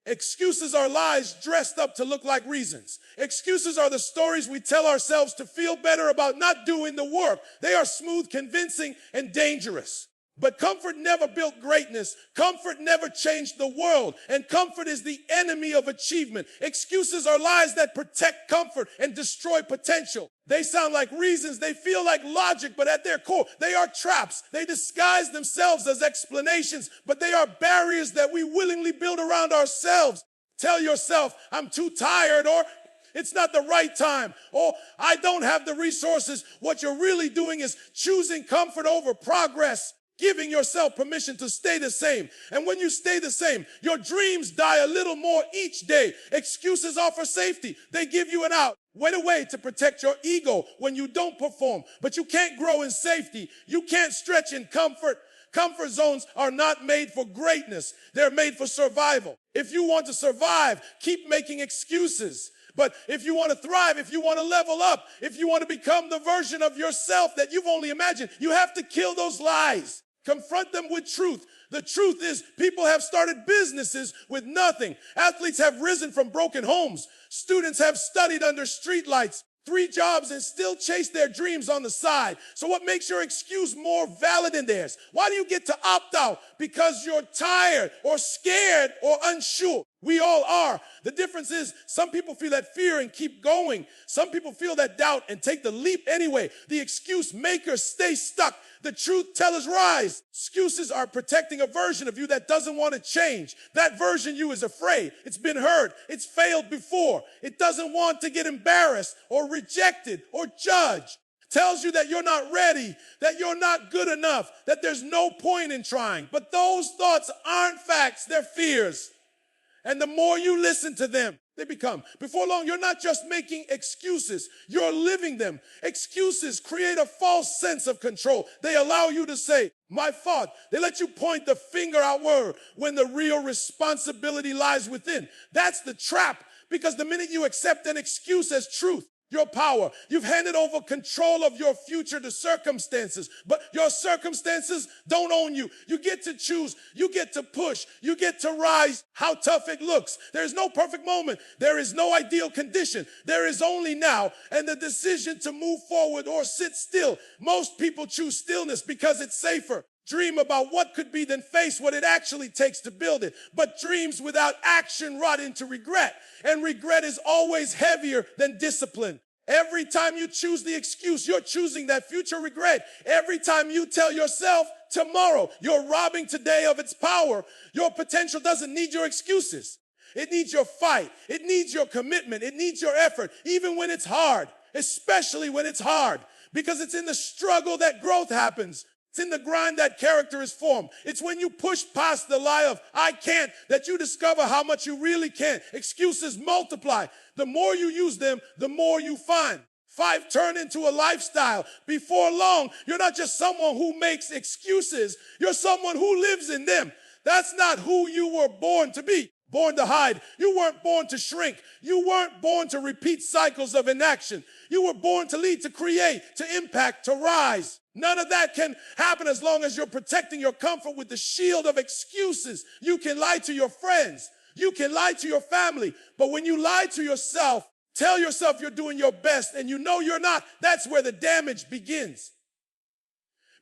Excuses are lies dressed up to look like reasons. Excuses are the stories we tell ourselves to feel better about not doing the work. They are smooth, convincing, and dangerous. But comfort never built greatness. Comfort never changed the world. And comfort is the enemy of achievement. Excuses are lies that protect comfort and destroy potential. They sound like reasons. They feel like logic, but at their core, they are traps. They disguise themselves as explanations, but they are barriers that we willingly build around ourselves. Tell yourself, I'm too tired, or it's not the right time, or I don't have the resources. What you're really doing is choosing comfort over progress, giving yourself permission to stay the same. And when you stay the same, your dreams die a little more each day. Excuses offer safety. They give you an out. Wait a way to protect your ego when you don't perform. But you can't grow in safety. You can't stretch in comfort. Comfort zones are not made for greatness. They're made for survival. If you want to survive, keep making excuses. But if you want to thrive, if you want to level up, if you want to become the version of yourself that you've only imagined, you have to kill those lies. Confront them with truth. The truth is, people have started businesses with nothing. Athletes have risen from broken homes. Students have studied under streetlights, 3 jobs, and still chase their dreams on the side. So what makes your excuse more valid than theirs? Why do you get to opt out? Because you're tired or scared or unsure. We all are. The difference is some people feel that fear and keep going. Some people feel that doubt and take the leap anyway. The excuse makers stay stuck. The truth tellers rise. Excuses are protecting a version of you that doesn't want to change. That version you is afraid. It's been hurt. It's failed before. It doesn't want to get embarrassed or rejected or judged. Tells you that you're not ready, that you're not good enough, that there's no point in trying. But those thoughts aren't facts, they're fears. And the more you listen to them, they become. Before long, you're not just making excuses, you're living them. Excuses create a false sense of control. They allow you to say, my fault. They let you point the finger outward when the real responsibility lies within. That's the trap, because the minute you accept an excuse as truth, your power, you've handed over control of your future to circumstances, but your circumstances don't own you. You get to choose. You get to push. You get to rise. How tough it looks. There is no perfect moment. There is no ideal condition. There is only now and the decision to move forward or sit still. Most people choose stillness because it's safer. Dream about what could be, then face what it actually takes to build it. But dreams without action rot into regret. And regret is always heavier than discipline. Every time you choose the excuse, you're choosing that future regret. Every time you tell yourself tomorrow, you're robbing today of its power. Your potential doesn't need your excuses. It needs your fight. It needs your commitment. It needs your effort, even when it's hard, especially when it's hard, because it's in the struggle that growth happens. It's in the grind that character is formed. It's when you push past the lie of I can't that you discover how much you really can. Excuses multiply. The more you use them, the more you find. 5 turn into a lifestyle. Before long, you're not just someone who makes excuses. You're someone who lives in them. That's not who you were born to be. Born to hide. You weren't born to shrink. You weren't born to repeat cycles of inaction. You were born to lead, to create, to impact, to rise. None of that can happen as long as you're protecting your comfort with the shield of excuses. You can lie to your friends. You can lie to your family. But when you lie to yourself, tell yourself you're doing your best and you know you're not, that's where the damage begins.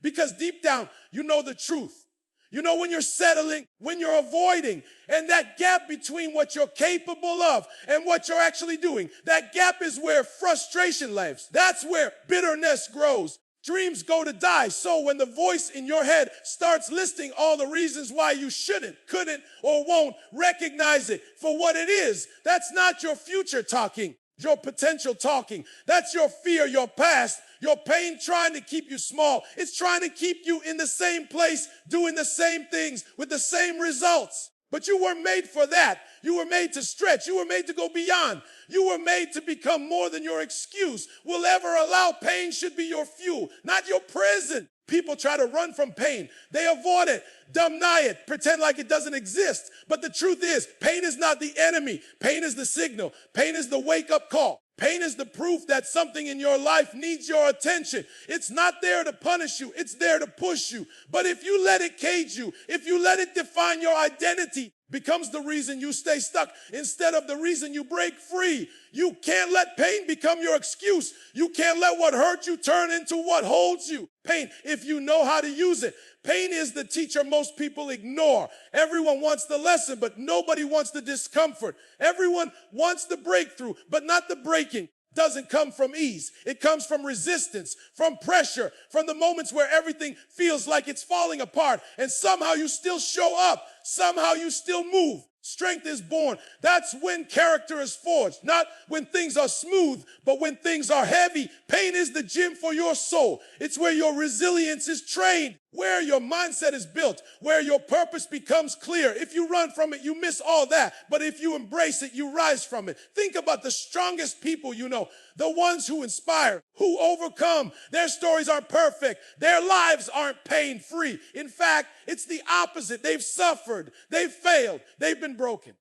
Because deep down, you know the truth. You know when you're settling, when you're avoiding, and that gap between what you're capable of and what you're actually doing, that gap is where frustration lives. That's where bitterness grows. Dreams go to die. So when the voice in your head starts listing all the reasons why you shouldn't, couldn't, or won't, recognize it for what it is. That's not your future talking, your potential talking. That's your fear, your past, your pain trying to keep you small. It's trying to keep you in the same place, doing the same things with the same results. But you weren't made for that. You were made to stretch. You were made to go beyond. You were made to become more than your excuse will ever allow. Pain should be your fuel, not your prison. People try to run from pain. They avoid it, deny it, pretend like it doesn't exist. But the truth is, pain is not the enemy. Pain is the signal. Pain is the wake-up call. Pain is the proof that something in your life needs your attention. It's not there to punish you. It's there to push you. But if you let it cage you, if you let it define your identity, becomes the reason you stay stuck instead of the reason you break free. You can't let pain become your excuse. You can't let what hurt you turn into what holds you. Pain, if you know how to use it. Pain is the teacher most people ignore. Everyone wants the lesson, but nobody wants the discomfort. Everyone wants the breakthrough, but not the breaking. Doesn't come from ease. It comes from resistance, from pressure, from the moments where everything feels like it's falling apart, and somehow you still show up. Somehow you still move. Strength is born. That's when character is forged. Not when things are smooth, but when things are heavy. Pain is the gym for your soul. It's where your resilience is trained, where your mindset is built, where your purpose becomes clear. If you run from it, you miss all that. But if you embrace it, you rise from it. Think about the strongest people you know, the ones who inspire, who overcome. Their stories aren't perfect. Their lives aren't pain-free. In fact, it's the opposite. They've suffered. They've failed. They've been broken.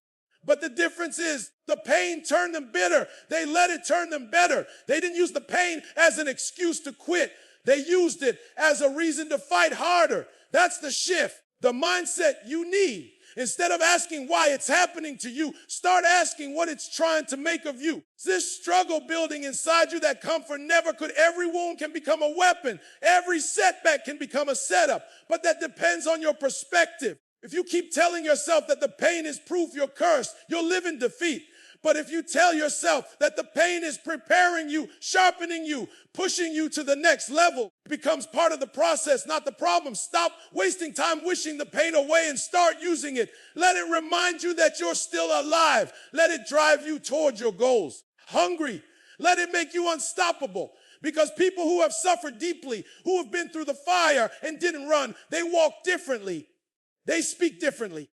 But the difference is the pain turned them bitter. They let it turn them better. They didn't use the pain as an excuse to quit. They used it as a reason to fight harder. That's the shift, the mindset you need. Instead of asking why it's happening to you, start asking what it's trying to make of you. This struggle building inside you, that comfort never could. Every wound can become a weapon. Every setback can become a setup. But that depends on your perspective. If you keep telling yourself that the pain is proof you're cursed, you'll live in defeat. But if you tell yourself that the pain is preparing you, sharpening you, pushing you to the next level, it becomes part of the process, not the problem. Stop wasting time wishing the pain away and start using it. Let it remind you that you're still alive. Let it drive you towards your goals. Hungry. Let it make you unstoppable. Because people who have suffered deeply, who have been through the fire and didn't run, they walk differently. They speak differently.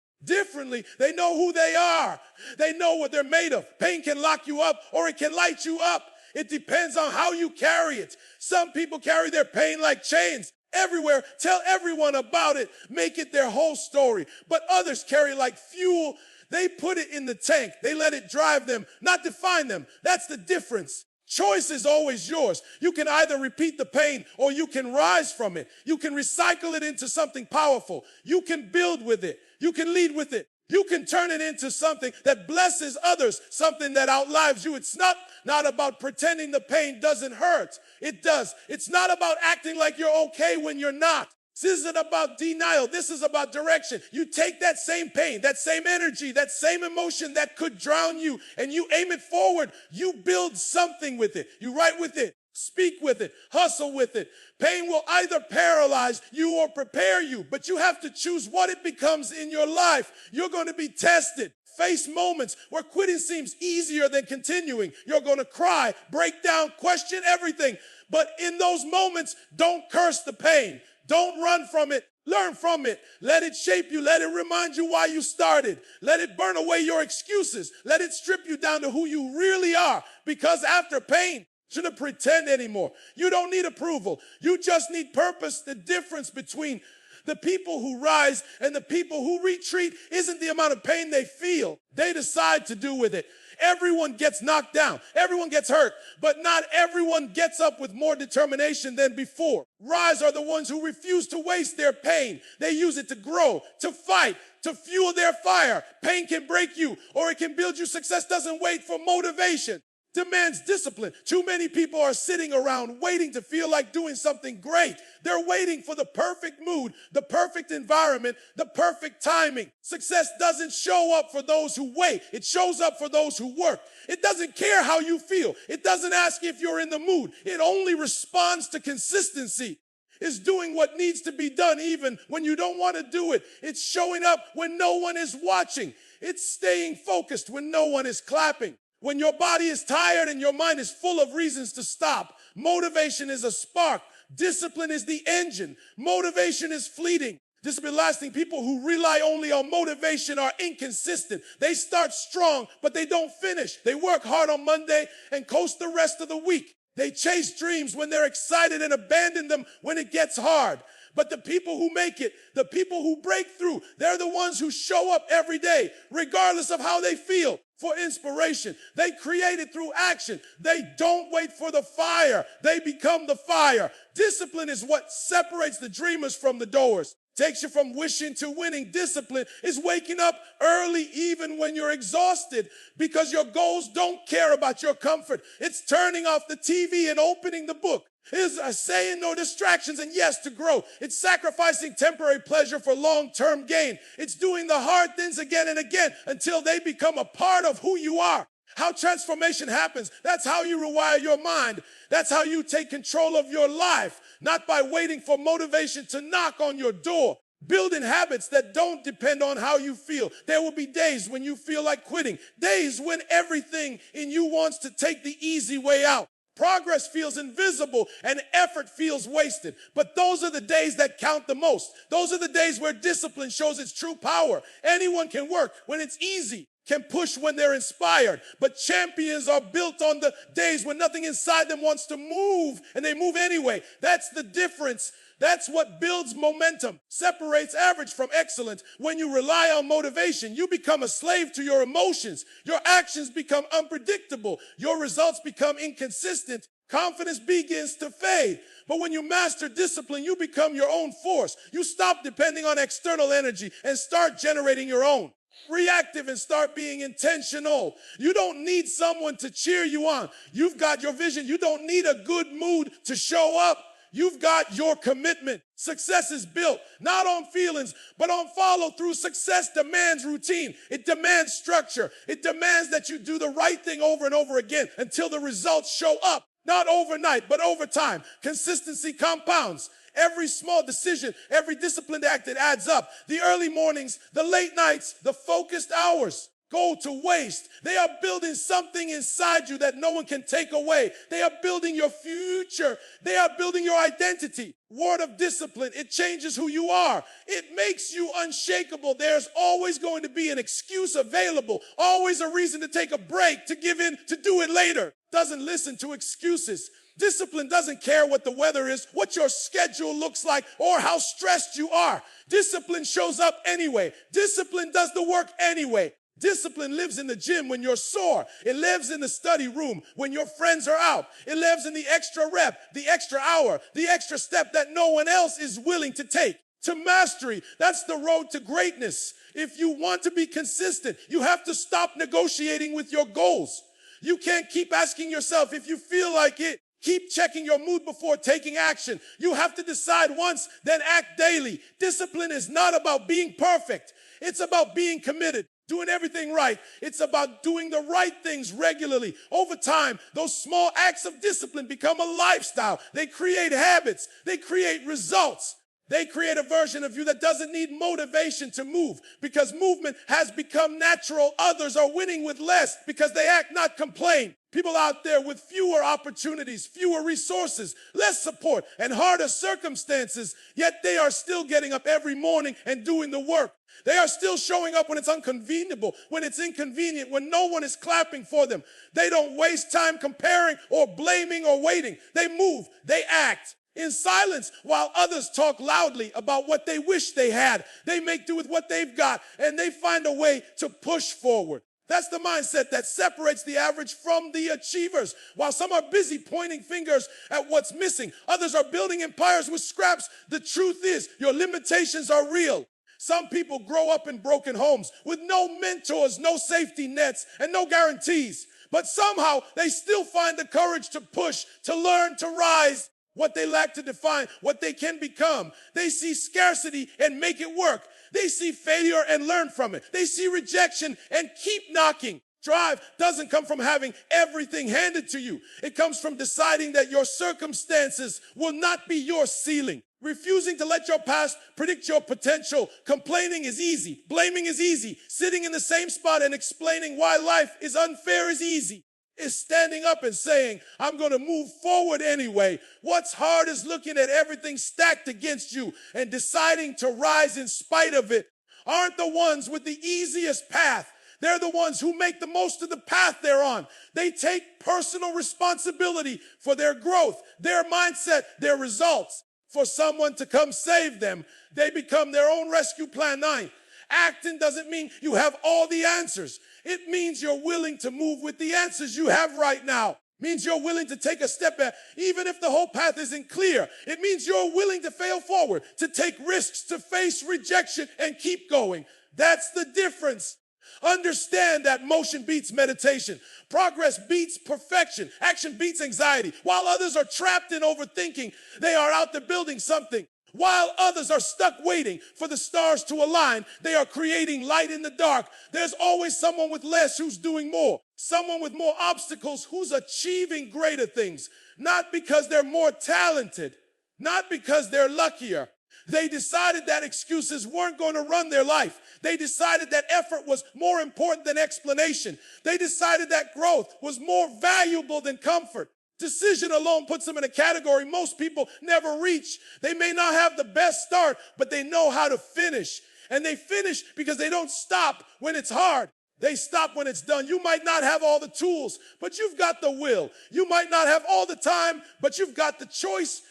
They know who they are. They know what they're made of. Pain can lock you up or it can light you up. It depends on how you carry it. Some people carry their pain like chains everywhere. Tell everyone about it. Make it their whole story. But others carry like fuel. They put it in the tank. They let it drive them, not define them. That's the difference. Choice is always yours. You can either repeat the pain or you can rise from it. You can recycle it into something powerful. You can build with it. You can lead with it. You can turn it into something that blesses others, something that outlives you. It's not about pretending the pain doesn't hurt. It does. It's not about acting like you're okay when you're not. This isn't about denial. This is about direction. You take that same pain, that same energy, that same emotion that could drown you, and you aim it forward. You build something with it. You write with it. Speak with it. Hustle with it. Pain will either paralyze you or prepare you, but you have to choose what it becomes in your life. You're going to be tested. Face moments where quitting seems easier than continuing. You're going to cry, break down, question everything. But in those moments, don't curse the pain. Don't run from it. Learn from it. Let it shape you. Let it remind you why you started. Let it burn away your excuses. Let it strip you down to who you really are. Because after pain, you shouldn't pretend anymore. You don't need approval. You just need purpose. The difference between the people who rise and the people who retreat isn't the amount of pain they feel. They decide to do with it. Everyone gets knocked down. Everyone gets hurt, but not everyone gets up with more determination than before. Rise are the ones who refuse to waste their pain. They use it to grow, to fight, to fuel their fire. Pain can break you or it can build you. Success doesn't wait for motivation. Demands discipline. Too many people are sitting around waiting to feel like doing something great. They're waiting for the perfect mood, the perfect environment, the perfect timing. Success doesn't show up for those who wait. It shows up for those who work. It doesn't care how you feel. It doesn't ask if you're in the mood. It only responds to consistency. It's doing what needs to be done even when you don't want to do it. It's showing up when no one is watching. It's staying focused when no one is clapping. When your body is tired and your mind is full of reasons to stop. Motivation is a spark. Discipline is the engine. Motivation is fleeting. Discipline lasting. People who rely only on motivation are inconsistent. They start strong, but they don't finish. They work hard on Monday and coast the rest of the week. They chase dreams when they're excited and abandon them when it gets hard. But the people who make it, the people who break through, they're the ones who show up every day, regardless of how they feel, for inspiration. They create it through action. They don't wait for the fire. They become the fire. Discipline is what separates the dreamers from the doers. Takes you from wishing to winning. Discipline is waking up early even when you're exhausted because your goals don't care about your comfort. It's turning off the TV and opening the book. It's saying no distractions and yes to grow. It's sacrificing temporary pleasure for long-term gain. It's doing the hard things again and again until they become a part of who you are. How transformation happens, that's how you rewire your mind. That's how you take control of your life, not by waiting for motivation to knock on your door. Building habits that don't depend on how you feel. There will be days when you feel like quitting, days when everything in you wants to take the easy way out. Progress feels invisible and effort feels wasted. But those are the days that count the most. Those are the days where discipline shows its true power. Anyone can work when it's easy, can push when they're inspired. But champions are built on the days when nothing inside them wants to move and they move anyway. That's the difference. That's what builds momentum, separates average from excellent. When you rely on motivation, you become a slave to your emotions. Your actions become unpredictable. Your results become inconsistent. Confidence begins to fade. But when you master discipline, you become your own force. You stop depending on external energy and start generating your own. Reactive and start being intentional. You don't need someone to cheer you on. You've got your vision. You don't need a good mood to show up. You've got your commitment. Success is built not on feelings, but on follow through. Success demands routine. It demands structure. It demands that you do the right thing over and over again until the results show up. Not overnight, but over time. Consistency compounds. Every small decision, every disciplined act, it adds up. The early mornings, the late nights, the focused hours go to waste. They are building something inside you that no one can take away. They are building your future. They are building your identity. Word of discipline, it changes who you are. It makes you unshakable. There's always going to be an excuse available, always a reason to take a break, to give in, to do it later. Doesn't listen to excuses. Discipline doesn't care what the weather is, what your schedule looks like, or how stressed you are. Discipline shows up anyway. Discipline does the work anyway. Discipline lives in the gym when you're sore. It lives in the study room when your friends are out. It lives in the extra rep, the extra hour, the extra step that no one else is willing to take. To mastery, that's the road to greatness. If you want to be consistent, you have to stop negotiating with your goals. You can't keep asking yourself if you feel like it. Keep checking your mood before taking action. You have to decide once, then act daily. Discipline is not about being perfect. It's about being committed, doing everything right. It's about doing the right things regularly. Over time, those small acts of discipline become a lifestyle. They create habits. They create results. They create a version of you that doesn't need motivation to move because movement has become natural. Others are winning with less because they act, not complain. People out there with fewer opportunities, fewer resources, less support, and harder circumstances, yet they are still getting up every morning and doing the work. They are still showing up when it's inconvenient, when no one is clapping for them. They don't waste time comparing or blaming or waiting. They move, they act. In silence, while others talk loudly about what they wish they had, they make do with what they've got, and they find a way to push forward. That's the mindset that separates the average from the achievers. While some are busy pointing fingers at what's missing, others are building empires with scraps. The truth is, your limitations are real. Some people grow up in broken homes with no mentors, no safety nets, and no guarantees. But somehow, they still find the courage to push, to learn, to rise. What they lack to define what they can become. They see scarcity and make it work. They see failure and learn from it. They see rejection and keep knocking. Drive doesn't come from having everything handed to you. It comes from deciding that your circumstances will not be your ceiling. Refusing to let your past predict your potential. Complaining is easy. Blaming is easy. Sitting in the same spot and explaining why life is unfair is easy. Is standing up and saying, I'm going to move forward anyway. What's hard is looking at everything stacked against you and deciding to rise in spite of it. Aren't the ones with the easiest path. They're the ones who make the most of the path they're on. They take personal responsibility for their growth, their mindset, their results. for someone to come save them. They become their own rescue plan 9. Acting doesn't mean you have all the answers. It means you're willing to move with the answers you have right now. It means you're willing to take a step back, even if the whole path isn't clear. It means you're willing to fail forward, to take risks, to face rejection and keep going. That's the difference. Understand that motion beats meditation. Progress beats perfection. Action beats anxiety. While others are trapped in overthinking, they are out there building something. While others are stuck waiting for the stars to align, they are creating light in the dark. There's always someone with less who's doing more. Someone with more obstacles who's achieving greater things. Not because they're more talented, not because they're luckier. They decided that excuses weren't going to run their life. They decided that effort was more important than explanation. They decided that growth was more valuable than comfort. Decision alone puts them in a category most people never reach. They may not have the best start, but they know how to finish. And they finish because they don't stop when it's hard. They stop when it's done. You might not have all the tools, but you've got the will. You might not have all the time, but you've got the choice.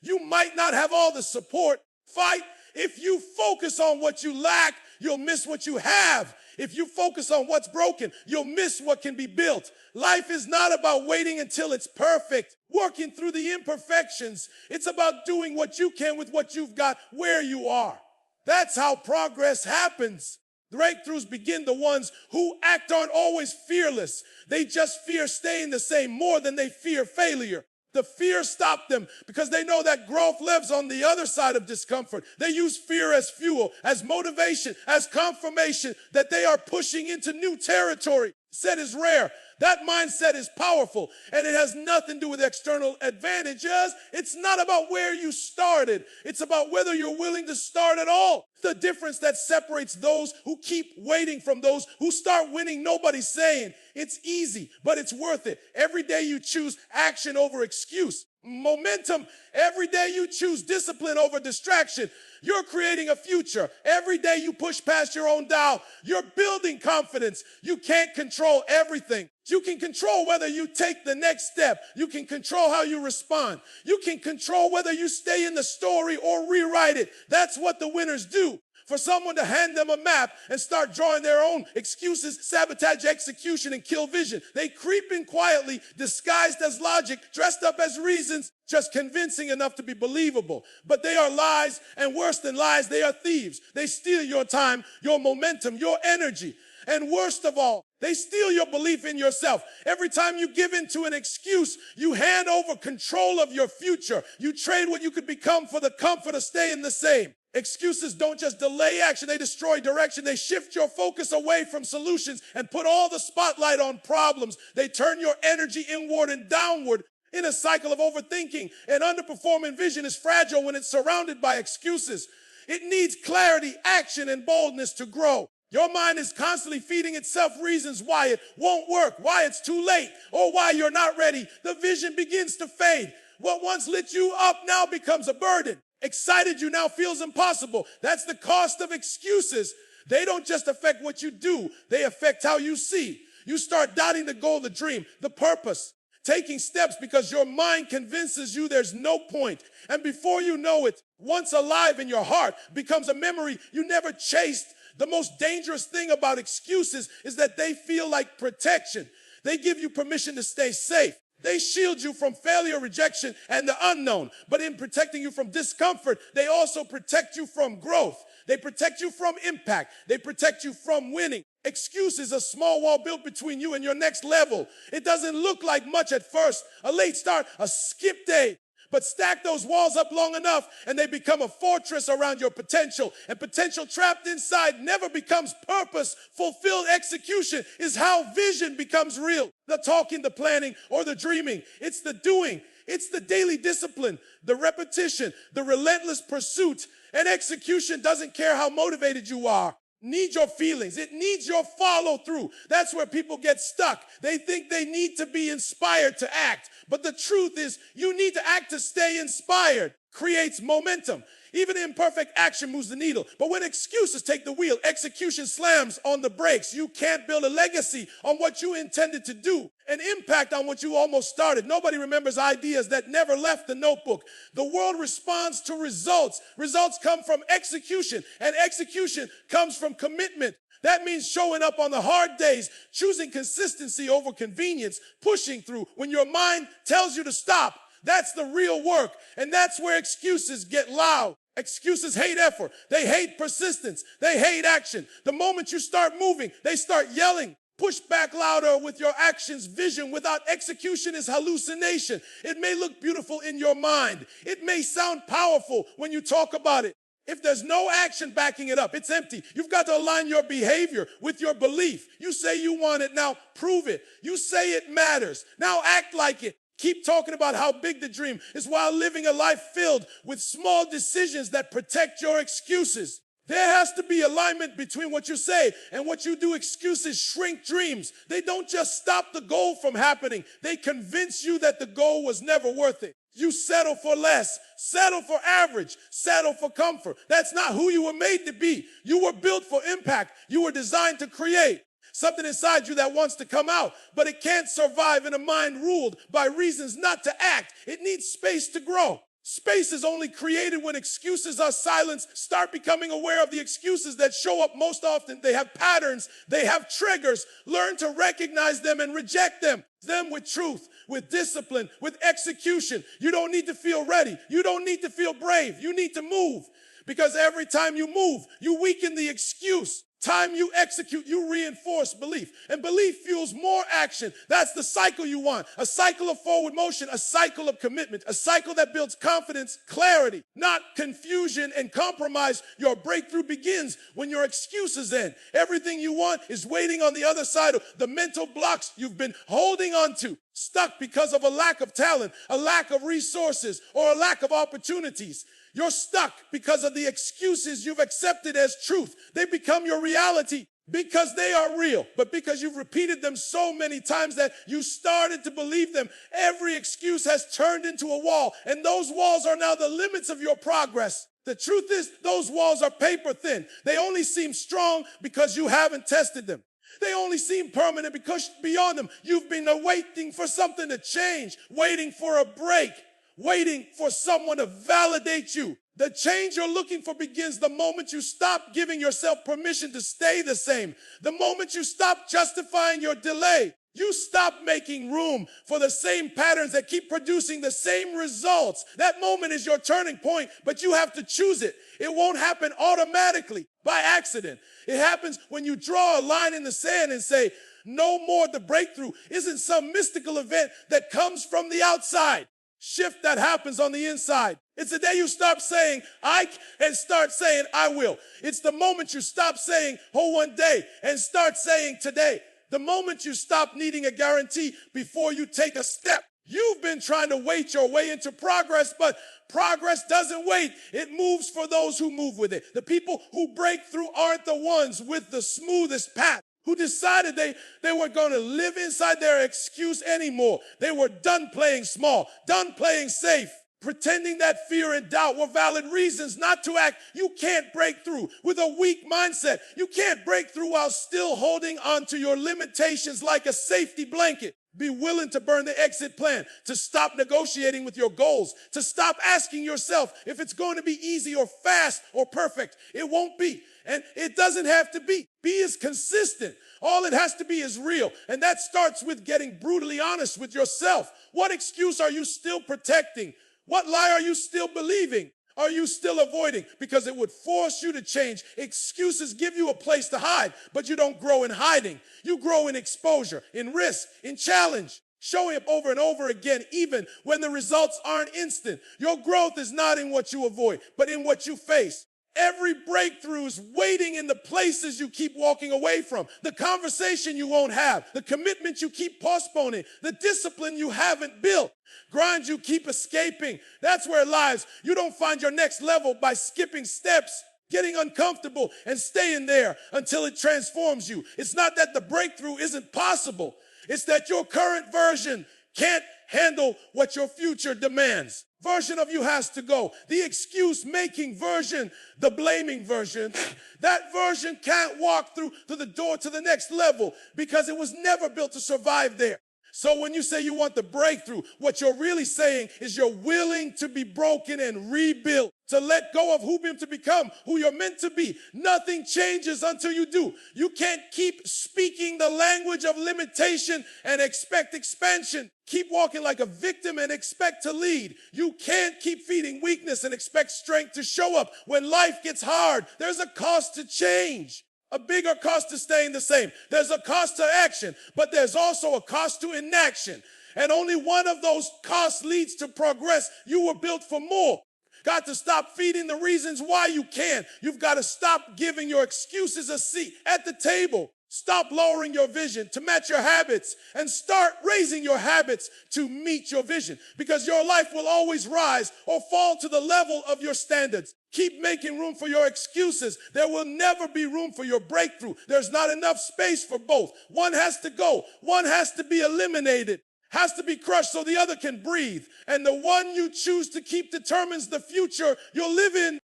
You might not have all the support. Fight. If you focus on what you lack, you'll miss what you have. If you focus on what's broken, you'll miss what can be built. Life is not about waiting until it's perfect, working through the imperfections. It's about doing what you can with what you've got where you are. That's how progress happens. Breakthroughs begin the ones who act aren't always fearless. They just fear staying the same more than they fear failure. The fear stopped them because they know that growth lives on the other side of discomfort. They use fear as fuel, as motivation, as confirmation that they are pushing into new territory. Set is rare. That mindset is powerful, and it has nothing to do with external advantages. It's not about where you started. It's about whether you're willing to start at all. The difference that separates those who keep waiting from those who start winning. Nobody's saying it's easy, but it's worth it. Every day you choose action over excuse. Momentum. Every day you choose discipline over distraction. You're creating a future. Every day you push past your own doubt. You're building confidence. You can't control everything. You can control whether you take the next step. You can control how you respond. You can control whether you stay in the story or rewrite it. That's what the winners do. For someone to hand them a map and start drawing their own excuses, sabotage execution, and kill vision. They creep in quietly, disguised as logic, dressed up as reasons, just convincing enough to be believable. But they are lies, and worse than lies, they are thieves. They steal your time, your momentum, your energy. And worst of all, they steal your belief in yourself. Every time you give in to an excuse, you hand over control of your future. You trade what you could become for the comfort of staying the same. Excuses don't just delay action, they destroy direction. They shift your focus away from solutions and put all the spotlight on problems. They turn your energy inward and downward in a cycle of overthinking. And underperforming vision is fragile when it's surrounded by excuses. It needs clarity, action, and boldness to grow. Your mind is constantly feeding itself reasons why it won't work, why it's too late, or why you're not ready. The vision begins to fade. What once lit you up now becomes a burden. Excited you now feels impossible. That's the cost of excuses. They don't just affect what you do. They affect how you see. You start doubting the goal, the dream, the purpose, taking steps because your mind convinces you there's no point. And before you know it, once alive in your heart becomes a memory you never chased. The most dangerous thing about excuses is that they feel like protection. They give you permission to stay safe. They shield you from failure, rejection, and the unknown. But in protecting you from discomfort, they also protect you from growth. They protect you from impact. They protect you from winning. Excuse is a small wall built between you and your next level. It doesn't look like much at first. A late start, a skip day. But stack those walls up long enough and they become a fortress around your potential. And potential trapped inside never becomes purpose. Fulfilled execution is how vision becomes real. The talking, the planning, or the dreaming. It's the doing. It's the daily discipline, the repetition, the relentless pursuit. And execution doesn't care how motivated you are. Needs your feelings. It needs your follow through. That's where people get stuck. They think they need to be inspired to act. But the truth is you need to act to stay inspired. Creates momentum. Even imperfect action moves the needle. But when excuses take the wheel, execution slams on the brakes. You can't build a legacy on what you intended to do, an impact on what you almost started. Nobody remembers ideas that never left the notebook. The world responds to results. Results come from execution, and execution comes from commitment. That means showing up on the hard days, choosing consistency over convenience, pushing through when your mind tells you to stop. That's the real work, and that's where excuses get loud. Excuses hate effort. They hate persistence. They hate action. The moment you start moving, they start yelling. Push back louder with your actions. Vision without execution is hallucination. It may look beautiful in your mind. It may sound powerful when you talk about it. If there's no action backing it up, it's empty. You've got to align your behavior with your belief. You say you want it, now prove it. You say it matters, now act like it. Keep talking about how big the dream is while living a life filled with small decisions that protect your excuses. There has to be alignment between what you say and what you do. Excuses shrink dreams. They don't just stop the goal from happening. They convince you that the goal was never worth it. You settle for less, settle for average, settle for comfort. That's not who you were made to be. You were built for impact. You were designed to create something inside you that wants to come out, but it can't survive in a mind ruled by reasons not to act. It needs space to grow. Space is only created when excuses are silenced. Start becoming aware of the excuses that show up most often. They have patterns. They have triggers. Learn to recognize them and reject them. Them with truth, with discipline, with execution. You don't need to feel ready. You don't need to feel brave. You need to move, because every time you move, you weaken the excuse. Time you execute, you reinforce belief, and belief fuels more action. That's the cycle you want. A cycle of forward motion, a cycle of commitment, a cycle that builds confidence, clarity, not confusion and compromise. Your breakthrough begins when your excuses end. Everything you want is waiting on the other side of the mental blocks you've been holding on to. Stuck because of a lack of talent, a lack of resources, or a lack of opportunities. You're stuck because of the excuses you've accepted as truth. They become your reality because they are real, but because you've repeated them so many times that you started to believe them. Every excuse has turned into a wall, and those walls are now the limits of your progress. The truth is, those walls are paper thin. They only seem strong because you haven't tested them. They only seem permanent because beyond them, you've been waiting for something to change, waiting for a break, waiting for someone to validate you. The change you're looking for begins the moment you stop giving yourself permission to stay the same. The moment you stop justifying your delay. You stop making room for the same patterns that keep producing the same results. That moment is your turning point, but you have to choose it. It won't happen automatically by accident. It happens when you draw a line in the sand and say, no more. The breakthrough isn't some mystical event that comes from the outside. Shift that happens on the inside. It's the day you stop saying, I, and start saying, I will. It's the moment you stop saying, oh, one day, and start saying today. The moment you stop needing a guarantee before you take a step. You've been trying to wait your way into progress, but progress doesn't wait. It moves for those who move with it. The people who break through aren't the ones with the smoothest path, who decided they weren't going to live inside their excuse anymore. They were done playing small, done playing safe, pretending that fear and doubt were valid reasons not to act. You can't break through with a weak mindset. You can't break through while still holding on to your limitations like a safety blanket. Be willing to burn the exit plan, to stop negotiating with your goals, to stop asking yourself if it's going to be easy or fast or perfect. It won't be. And it doesn't have to be. Be is consistent. All it has to be is real. And that starts with getting brutally honest with yourself. What excuse are you still protecting? What lie are you still believing? Are you still avoiding? Because it would force you to change. Excuses give you a place to hide, but you don't grow in hiding. You grow in exposure, in risk, in challenge, showing up over and over again, even when the results aren't instant. Your growth is not in what you avoid, but in what you face. Every breakthrough is waiting in the places you keep walking away from, the conversation you won't have, the commitment you keep postponing, the discipline you haven't built, grind you keep escaping. That's where it lies. You don't find your next level by skipping steps, getting uncomfortable, and staying there until it transforms you. It's not that the breakthrough isn't possible. It's that your current version can't handle what your future demands. version of you has to go. The excuse-making version, the blaming version, that version can't walk through the door to the next level because it was never built to survive there. So when you say you want the breakthrough, what you're really saying is you're willing to be broken and rebuilt, to let go of who you're to become, who you're meant to be. Nothing changes until you do. You can't keep speaking the language of limitation and expect expansion. Keep walking like a victim and expect to lead. You can't keep feeding weakness and expect strength to show up. When life gets hard, there's a cost to change. A bigger cost to staying the same. There's a cost to action, but there's also a cost to inaction. And only one of those costs leads to progress. You were built for more. Got to stop feeding the reasons why you can. You've got to stop giving your excuses a seat at the table. Stop lowering your vision to match your habits and start raising your habits to meet your vision, because your life will always rise or fall to the level of your standards. Keep making room for your excuses. There will never be room for your breakthrough. There's not enough space for both. One has to go. One has to be eliminated, has to be crushed so the other can breathe. And the one you choose to keep determines the future you'll live in.